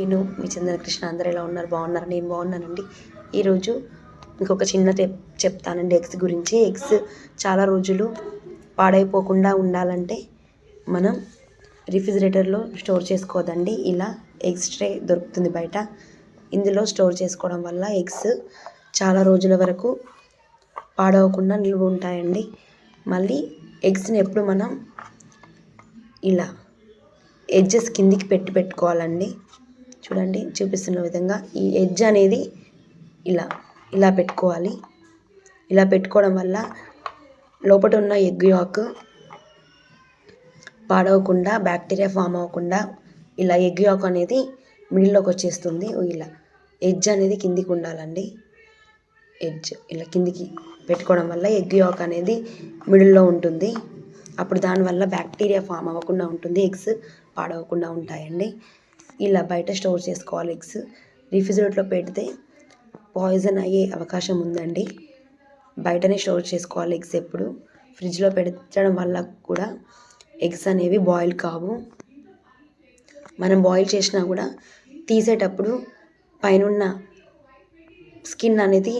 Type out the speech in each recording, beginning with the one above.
నేను మీ చంద్రకృష్ణ. అందరూ ఎలా ఉన్నారు? బాగున్నారు? నేను బాగున్నానండి. ఈరోజు ఇంకొక చిన్న చెప్తానండి ఎగ్స్ గురించి. ఎగ్స్ చాలా రోజులు పాడైపోకుండా ఉండాలంటే మనం రిఫ్రిజిరేటర్లో స్టోర్ చేసుకోవద్దండి. ఇలా ఎగ్స్ ట్రే దొరుకుతుంది బయట. ఇందులో స్టోర్ చేసుకోవడం వల్ల ఎగ్స్ చాలా రోజుల వరకు పాడవకుండా నిల్వ ఉంటాయండి. మళ్ళీ ఎగ్స్ని ఎప్పుడు మనం ఇలా ఎడ్జెస్ కిందికి పెట్టుకోవాలండి. చూడండి, చూపిస్తున్న విధంగా ఈ ఎడ్జ్ అనేది ఇలా పెట్టుకోవాలి. ఇలా పెట్టుకోవడం వల్ల లోపల ఉన్న ఎగ్ యాక్ పాడవకుండా, బ్యాక్టీరియా ఫామ్ అవ్వకుండా ఇలా ఎగ్ యాక్ అనేది మిడిల్లోకి వచ్చేస్తుంది. ఇలా ఎడ్జ్ అనేది కిందికి ఉండాలండి. ఎడ్జ్ ఇలా కిందికి పెట్టుకోవడం వల్ల ఎగ్ యాక్ అనేది మిడిల్లో ఉంటుంది. అప్పుడు దానివల్ల బ్యాక్టీరియా ఫామ్ అవ్వకుండా ఉంటుంది. ఎగ్స్ పాడవకుండా ఉంటాయండి. ఇలా బయట స్టోర్ చేసుకోవాలి. ఎగ్స్ రిఫ్రిజిరేటర్లో పెడితే పాయిజన్ అయ్యే అవకాశం ఉందండి. బయటనే స్టోర్ చేసుకోవాలి ఎగ్స్. ఎప్పుడు ఫ్రిడ్జ్లో పెట్టడం వల్ల కూడా ఎగ్స్ అనేవి బాయిల్ కావు. మనం బాయిల్ చేసినా కూడా తీసేటప్పుడు పైన స్కిన్ అనేది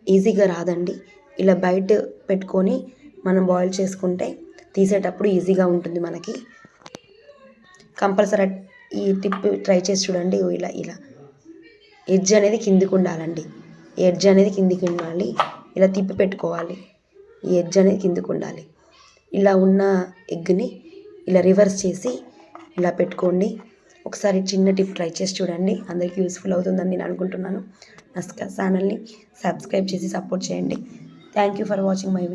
ఈజీగా రాదండి. ఇలా బయట పెట్టుకొని మనం బాయిల్ చేసుకుంటే తీసేటప్పుడు ఈజీగా ఉంటుంది మనకి. కంపల్సరీ ఈ టిప్ ట్రై చేసి చూడండి. ఇలా ఎడ్జ్ అనేది కిందికి ఉండాలండి. ఎడ్జ్ అనేది కిందికి ఉండాలి. ఇలా తిప్పి పెట్టుకోవాలి. ఈ ఎడ్జ్ అనేది కిందికి ఉండాలి. ఇలా ఉన్న ఎగ్ని ఇలా రివర్స్ చేసి ఇలా పెట్టుకోండి. ఒకసారి చిన్న టిప్ ట్రై చేసి చూడండి. అందరికీ యూస్ఫుల్ అవుతుందని నేను అనుకుంటున్నాను. నా ఛానల్ని సబ్స్క్రైబ్ చేసి సపోర్ట్ చేయండి. Thank you for watching my video.